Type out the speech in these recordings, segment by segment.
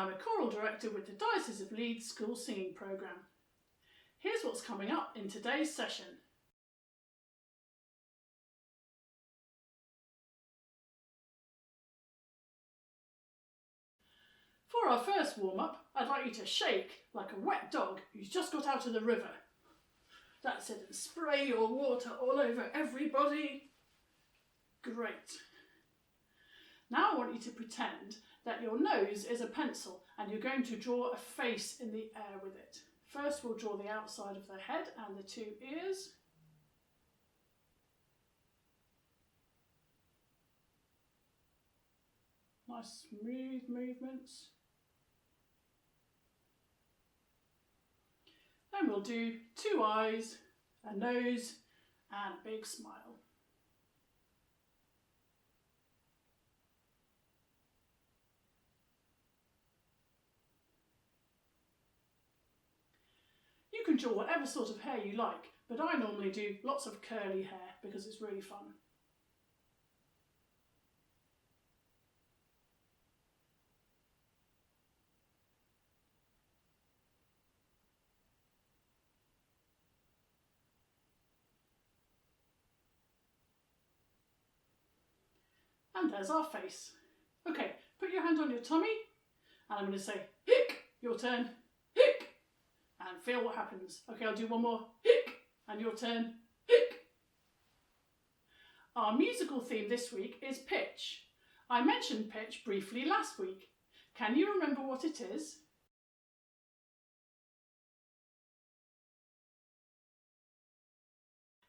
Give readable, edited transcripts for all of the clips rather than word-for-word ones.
I'm a choral director with the Diocese of Leeds School Singing Programme. Here's what's coming up in today's session. For our first warm-up, I'd like you to shake like a wet dog who's just got out of the river. That's it, and spray your water all over everybody. Great. Now I want you to pretend that your nose is a pencil and you're going to draw a face in the air with it. First we'll draw the outside of the head and the two ears. Nice smooth movements. Then we'll do two eyes, a nose and a big smile. You can draw whatever sort of hair you like, but I normally do lots of curly hair because it's really fun. And there's our face. Okay, put your hand on your tummy, and I'm going to say, hic, your turn, hic, and feel what happens. Okay, I'll do one more, hic, and your turn, hic. Our musical theme this week is pitch. I mentioned pitch briefly last week. Can you remember what it is?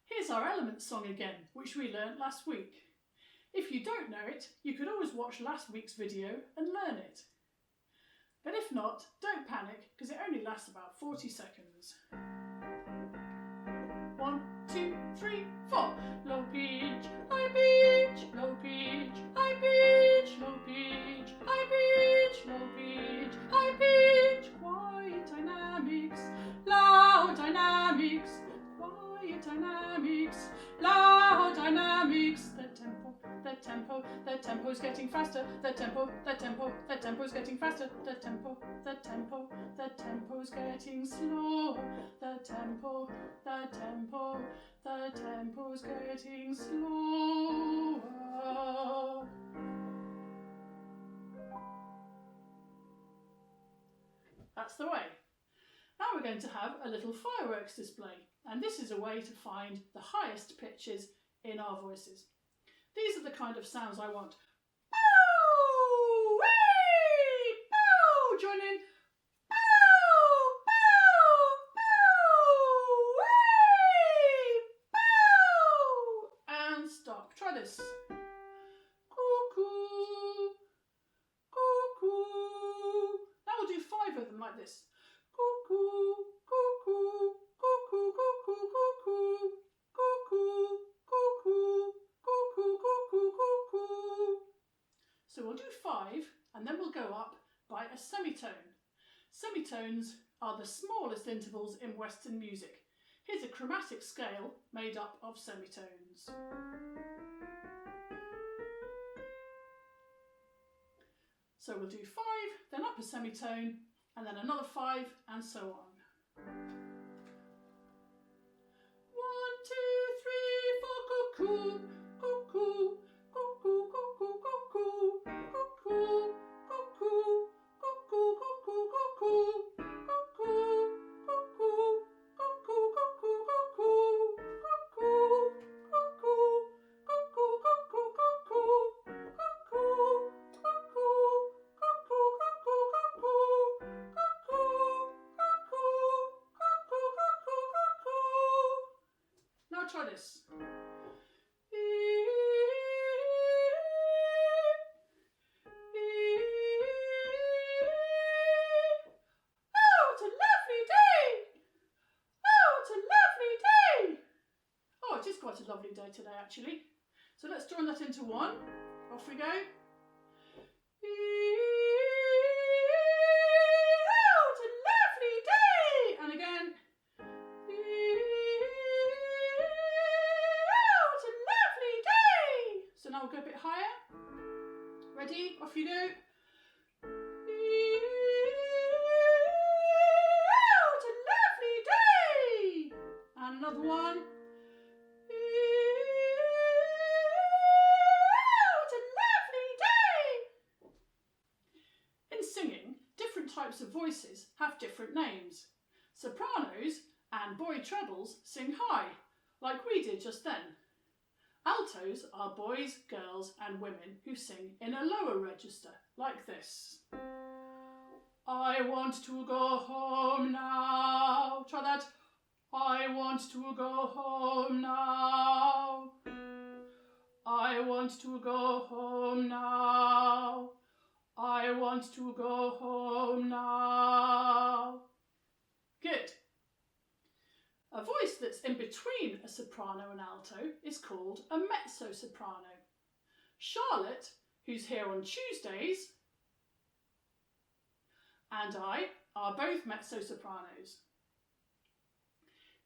Here's our element song again, which we learnt last week. If you don't know it, you could always watch last week's video and learn it. But if not, don't panic, because it only lasts about 40 seconds. 1, 2, 3, 4. Low pitch, high pitch, low pitch, high pitch, low pitch, high pitch, low pitch, high pitch. Quiet dynamics, loud dynamics, quiet dynamics, loud dynamics. The tempo's getting faster. The tempo's getting faster. The tempo's getting slower. The tempo's getting slower. That's the way. Now we're going to have a little fireworks display, and this is a way to find the highest pitches in our voices. These are the kind of sounds I want. Bow! Whee! Bow! Join in. Bow! Bow! Bow! Whee! Bow! And stop. Try this. Cuckoo! Cuckoo! Now we'll do 5 of them like this. Cuckoo! Cuckoo! Cuckoo! Cuckoo! Cuckoo! Cuckoo! Cuckoo! Cuckoo, cuckoo, cuckoo. So we'll do 5 and then we'll go up by a semitone. Semitones are the smallest intervals in Western music. Here's a chromatic scale made up of semitones. So we'll do 5, then up a semitone, and then another 5, and so on. 1, 2, 3, 4, cuckoo. Cuckoo, cuckoo, cuckoo, cuckoo, cuckoo, cuckoo, cuckoo, cuckoo, cuckoo, cuckoo, cuckoo, cuckoo, cuckoo, cuckoo, cuckoo, cuckoo, cuckoo, cuckoo, cuckoo, cuckoo. Now try this. Quite a lovely day today actually. So let's join that into one. Off we go. Oh, what a lovely day! And again. Oh, what a lovely day! So now we'll go a bit higher. Ready? Off you go. mild one. What a lovely day! In singing, different types of voices have different names. Sopranos and boy trebles sing high, like we did just then. Altos are boys, girls and women who sing in a lower register, like this. I want to go home now. Try that. I want to go home now. I want to go home now. I want to go home now. Good. A voice that's in between a soprano and alto is called a mezzo-soprano. Charlotte, who's here on Tuesdays, and I are both mezzo-sopranos.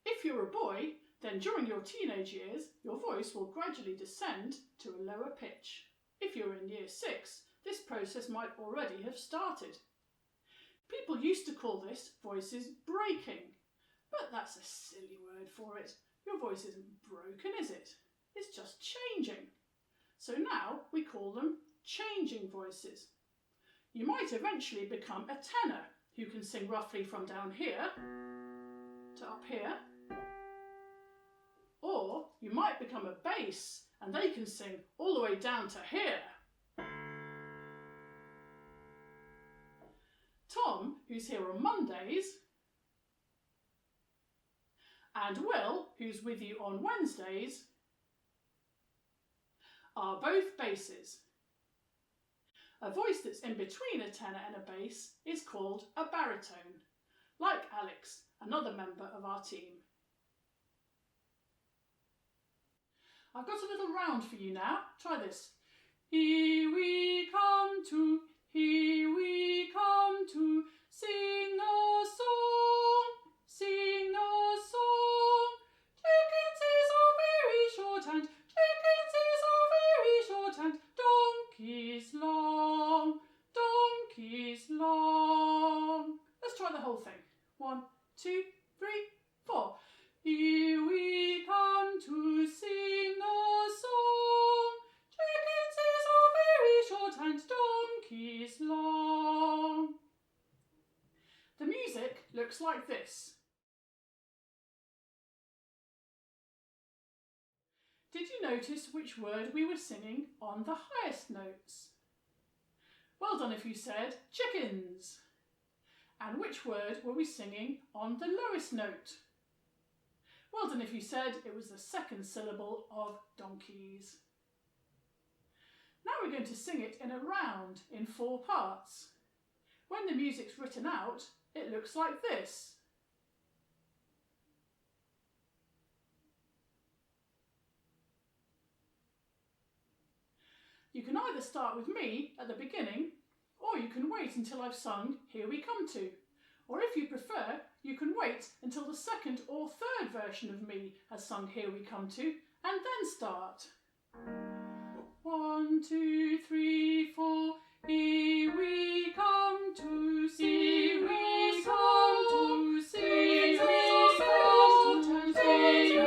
If you're a boy, then during your teenage years, your voice will gradually descend to a lower pitch. If you're in year 6, this process might already have started. People used to call this voices breaking, but that's a silly word for it. Your voice isn't broken, is it? It's just changing. So now we call them changing voices. You might eventually become a tenor who can sing roughly from down here to up here. Or you might become a bass and they can sing all the way down to here. Tom, who's here on Mondays, and Will, who's with you on Wednesdays, are both basses. A voice that's in between a tenor and a bass is called a baritone, like Alex, another member of our team. I've got a little round for you now. Try this. Here we come to, sing a song, sing a song. Chickens is a very short and, chickens is a very short and, donkeys long, donkeys long. Let's try the whole thing. 1, 2, 3, 4. Here we come to sing a song. Chickens is a very short and, donkeys long. The music looks like this. Did you notice which word we were singing on the highest notes? Well done if you said chickens. And which word were we singing on the lowest note? Well done if you said it was the second syllable of donkeys. Now we're going to sing it in a round in 4 parts. When the music's written out, it looks like this. You can either start with me at the beginning, or you can wait until I've sung Here We Come To. Or if you prefer, you can wait until the second or third version of me has sung Here We Come To, and then start. 1, 2, 3, 4. Here we come to, here we come to, sing a song, sing a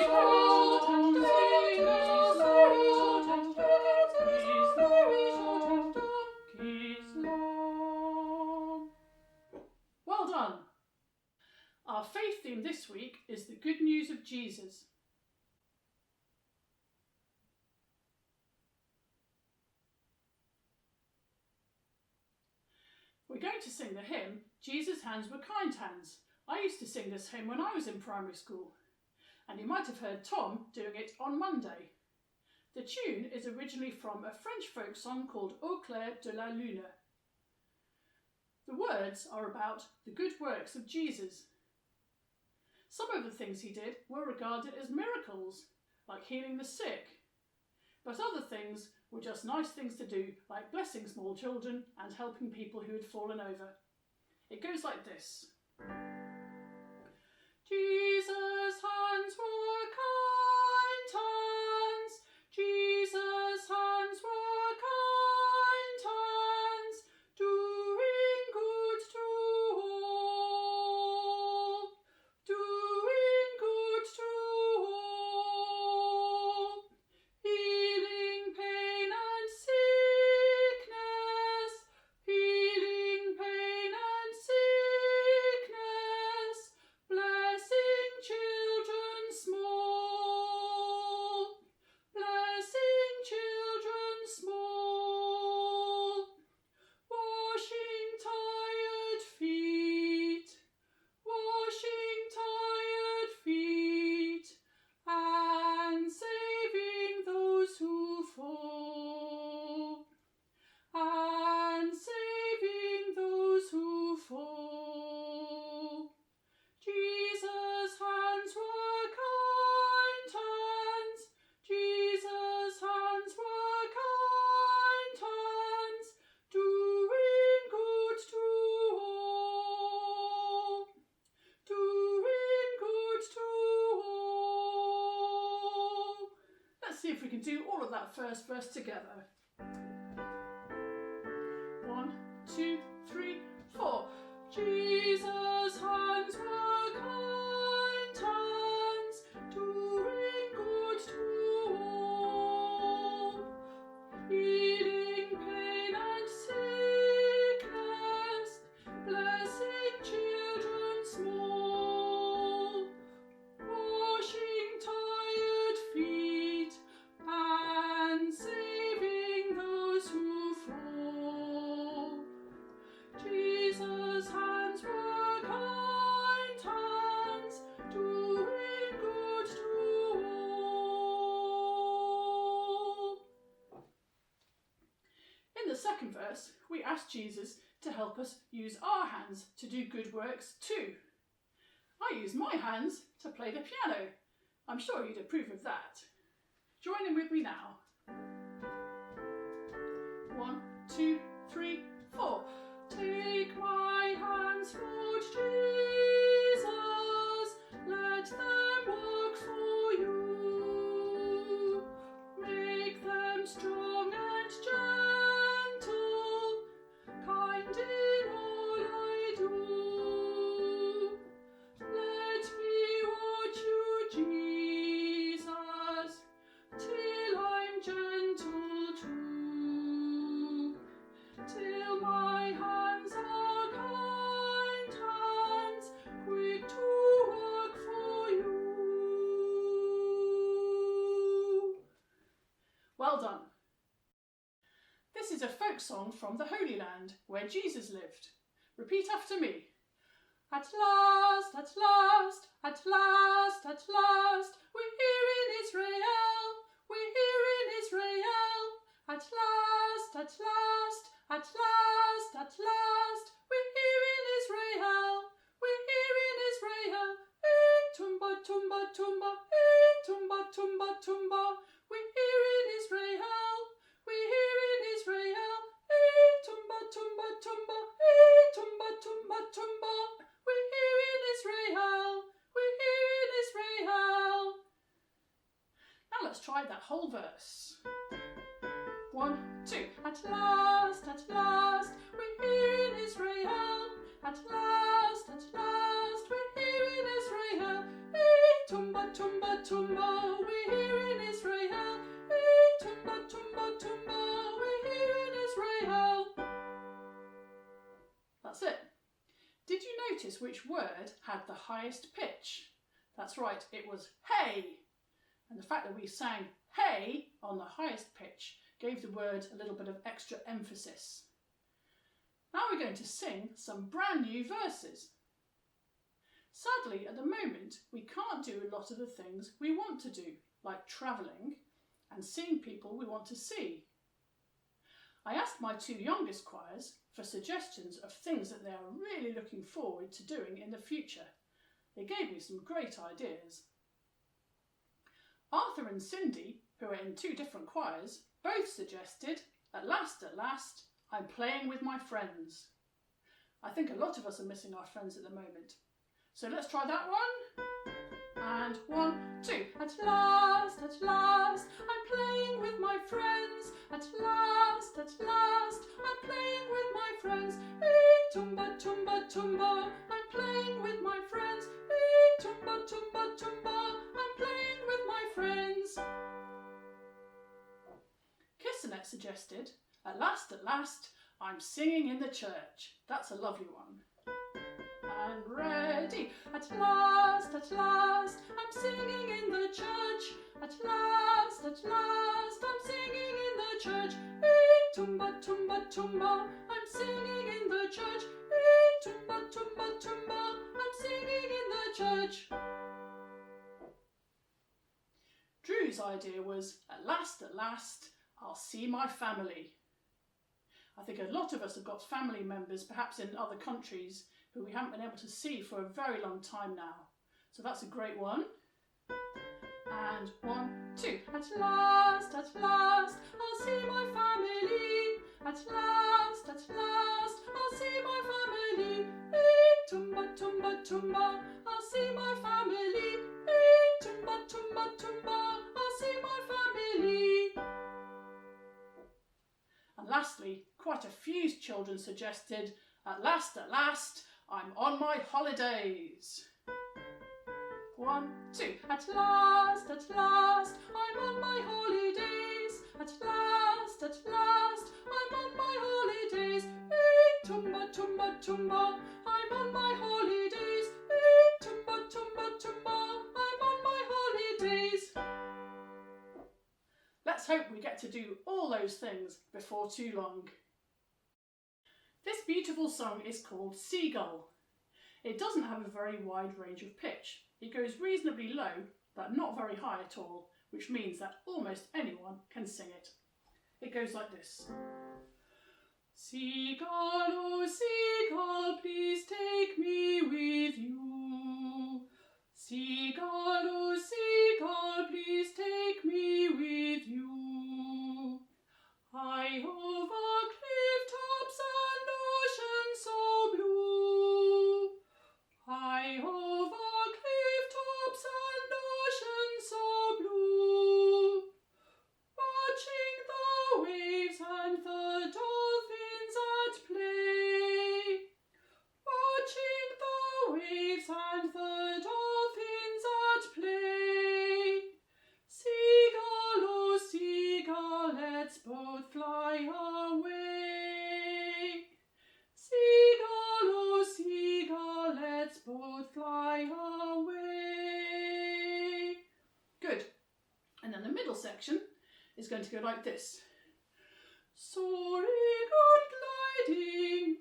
song, sing a song, donkeys long. Well done. Our faith theme this week is the good news of Jesus. We're going to sing the hymn, Jesus' Hands Were Kind Hands. I used to sing this hymn when I was in primary school, and you might have heard Tom doing it on Monday. The tune is originally from a French folk song called Au clair de la lune. The words are about the good works of Jesus. Some of the things he did were regarded as miracles, like healing the sick, but other things were just nice things to do, like blessing small children and helping people who had fallen over. It goes like this. Jesus' hands were kind hands, Jesus' hands were kind hands, doing good to all, doing good to see if we can do all of that first verse together. 1, 2, 3, 4. Jesus' hands were kind hands, doing good to all, healing pain and sickness, blessing children small, washing tired feet and saving those who fall. Jesus' hands were kind hands, doing good to all. In the second verse, we ask Jesus to help us use our hands to do good works too. I use my hands to play the piano. I'm sure you'd approve of that. Join in with me now. 1, 2, 3, 4. Take my hands, Lord Jesus, let them work for you. Make them strong and gentle, kind in all I do. Let me watch you, Jesus, till I'm gentle too. Till my hands are kind hands, quick to work for you. Well done. This is a folk song from the Holy Land, where Jesus lived. Repeat after me. At last, at last, at last, at last, we're here in Israel, we're here in Israel. At last, at last, at last, at last, we're here in Israel, we're here in Israel. Tumba, tumba, tumba, tumba, tumba, tumba. We're here in Israel, we're here in Israel. Tumba, tumba, tumba, tumba, tumba, tumba. We're here in Israel, we're here in Israel. Now let's try that whole verse. 1, 2. At last, we're here in Israel. At last, we're here in Israel. Tumba, tumba, tumba, we're here in Israel. Tumba, tumba, tumba, we're here in Israel. That's it. Did you notice which word had the highest pitch? That's right, it was hey. And the fact that we sang hey on the highest pitch gave the word a little bit of extra emphasis. Now we're going to sing some brand new verses. Sadly, at the moment, we can't do a lot of the things we want to do, like travelling and seeing people we want to see. I asked my 2 youngest choirs for suggestions of things that they are really looking forward to doing in the future. They gave me some great ideas. Arthur and Cindy, who are in 2 different choirs, both suggested, at last, I'm playing with my friends. I think a lot of us are missing our friends at the moment. So let's try that one. And 1, 2. At last, I'm playing with my friends. At last, I'm playing with my friends. Tumba, tumba, tumba, I'm playing with my friends. Tumba, tumba, tumba, I'm playing with my friends. Kissanet suggested, at last, I'm singing in the church. That's a lovely one. And ready. At last, I'm singing in the church. At last, I'm singing in the church. Tumba, tumba, tumba, I'm singing in the church. Tumba, tumba, tumba, I'm singing in the church. Drew's idea was, at last, I'll see my family. I think a lot of us have got family members, perhaps in other countries, who we haven't been able to see for a very long time now. So that's a great one. And 1, 2. At last, I'll see my family. At last, I'll see my family. Tumba, tumba, tumba, I'll see my family. Tumba, tumba, tumba, I'll see my family. lastly, quite a few children suggested, at last, I'm on my holidays. 1, 2. At last, I'm on my holidays. At last, I'm on my holidays. Tumba, tumba, tumba, I'm on my holidays. Tumba, tumba, tumba, I'm on my holidays. Let's hope we get to do all those things before too long. This beautiful song is called Seagull. It doesn't have a very wide range of pitch. It goes reasonably low, but not very high at all, which means that almost anyone can sing it. It goes like this. Seagull, oh seagull, please take me with you. Seagull, oh seagull, please take me with you. High over cliff tops and ocean so blue. High over cliff tops and ocean so blue. Watching the waves and the dolphins at play. Watching the waves and the dolphins at play. Seagull, oh seagull, let's both fly away. Seagull, oh seagull, let's both fly away. Good. And then the middle section is going to go like this. Soaring and gliding,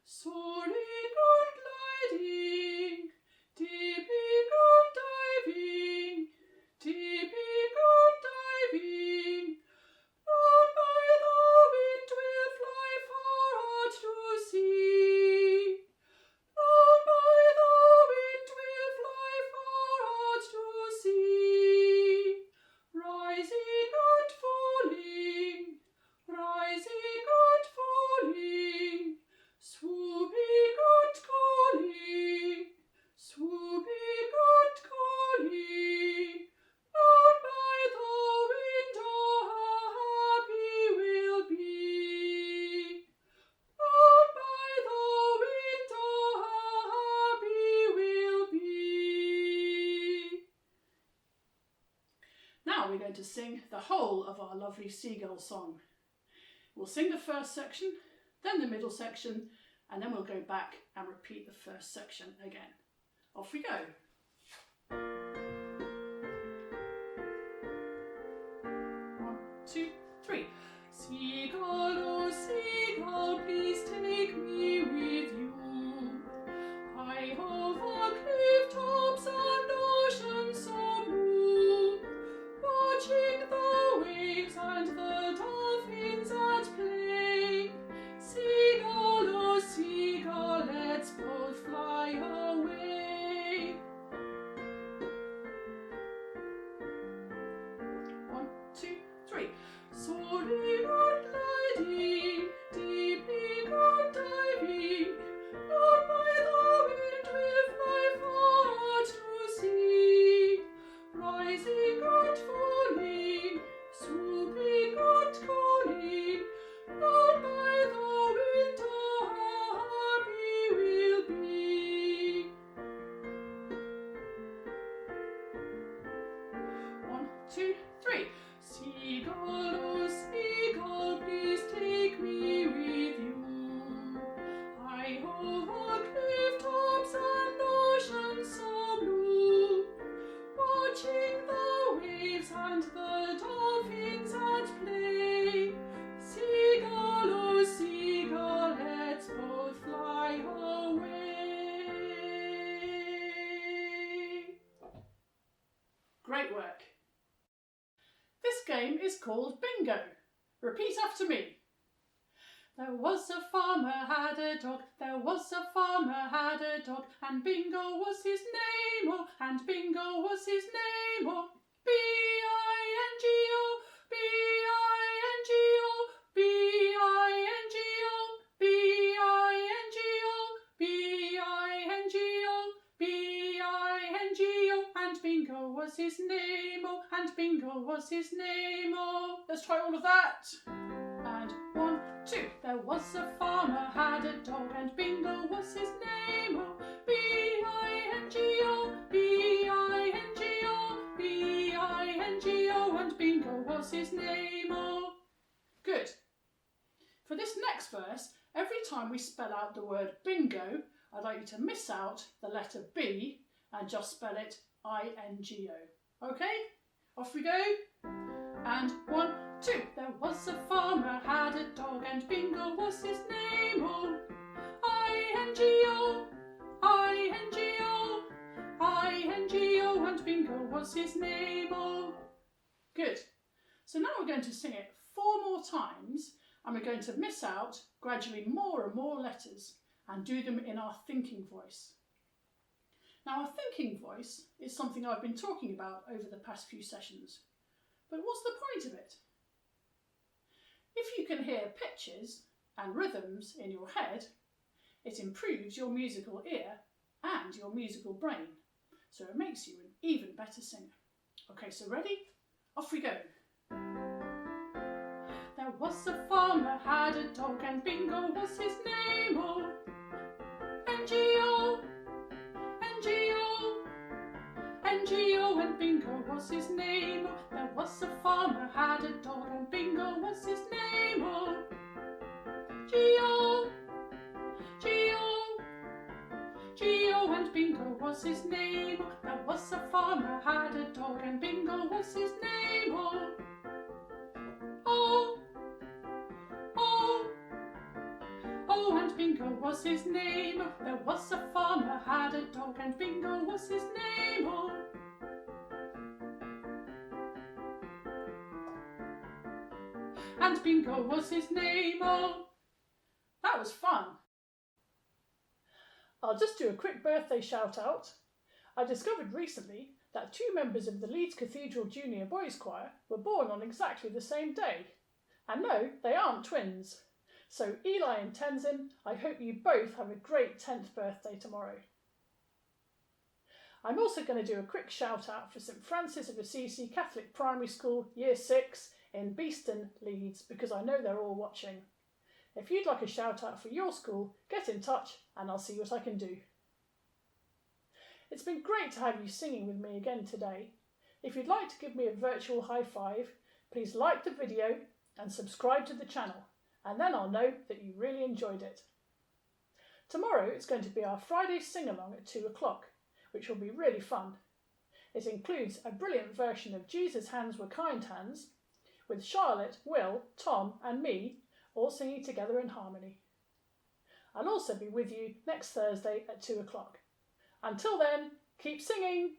soaring and gliding, dipping and diving, dipping and diving. Blown by the wind we'll fly far out to sea. Blown by the wind we'll fly far out to sea. Rising and falling, rising and falling, swooping and calling, swooping and calling. Blown by the wind, oh how happy we'll be. Blown by the wind, oh how happy we'll be. Now we're going to sing the whole of our lovely seagull song. We'll sing the first section, then the middle section, and then we'll go back and repeat the first section again. Off we go. 1, 2, 3. Seagull, oh seagull, please take me with you. High over cliff tops and ocean so blue. Watching the waves and the dolphins at play. Seagull, oh seagull, let's both fly away. 1, 2, 3. Soaring and gliding, dipping and diving. Blown by the wind we'll fly far out to sea. Rising and falling, swooping and calling. Blown by the wind, oh how happy we'll be. 1, 2, 3. Seagull, oh seagull, please take me with you. High over cliff tops and ocean so blue. Watching the waves and the dolphins at play. Seagull, oh seagull, let's both fly away. Great work. This game is called Bingo. Repeat after me. There was a farmer had a dog, there was a farmer had a dog, and Bingo was his name, oh, and Bingo was his name, oh. B-I-N-G-O, B-I-N-G-o, B-I-N-G-o, B-I-N-G-o, B-I-N-G-o, B-I-N-G-o, and Bingo Bingo was his name, oh, and Bingo was his name, oh. Let's try all of that. And 1, 2. There was a farmer had a dog, and Bingo was his name, oh. B-I-N-G-O, B-I-N-G-O, B-I-N-G-O, and Bingo was his name, oh. Good. For this next verse, every time we spell out the word bingo, I'd like you to miss out the letter B and just spell it I-N-G-O. Okay? Off we go. And 1, 2. There was a farmer had a dog, and Bingo was his name, oh. I-N-G-O, I-N-G-O, I-N-G-O, and Bingo was his name, oh. Good. So now we're going to sing it 4 more times, and we're going to miss out gradually more and more letters and do them in our thinking voice. Now, our thinking voice is something I've been talking about over the past few sessions. But what's the point of it? If you can hear pitches and rhythms in your head, it improves your musical ear and your musical brain, so it makes you an even better singer. Okay, so ready? Off we go. There was a farmer had a dog, and Bingo was his name, oh. N-G-O, N-G-O, N-G-O, and Bingo was his name, oh. There was a farmer had a dog, and Bingo was his name, oh. G-O, G-O, G-O, and Bingo was his name, oh. There was a farmer had a dog, and Bingo was his name, oh. Oh, oh, oh, and Bingo was his name. There was a farmer had a dog, and Bingo was his name, oh. And Bingo was his name, oh. That was fun. I'll just do a quick birthday shout out. I discovered recently that 2 members of the Leeds Cathedral Junior Boys Choir were born on exactly the same day. And no, they aren't twins. So Eli and Tenzin, I hope you both have a great 10th birthday tomorrow. I'm also going to do a quick shout out for St Francis of Assisi Catholic Primary School Year 6 in Beeston, Leeds, because I know they're all watching. If you'd like a shout out for your school, get in touch and I'll see what I can do. It's been great to have you singing with me again today. If you'd like to give me a virtual high five, please like the video and subscribe to the channel, and then I'll know that you really enjoyed it. Tomorrow it's going to be our Friday sing-along at 2 o'clock, which will be really fun. It includes a brilliant version of Jesus' Hands Were Kind Hands, with Charlotte, Will, Tom and me all singing together in harmony. I'll also be with you next Thursday at 2 o'clock. Until then, keep singing!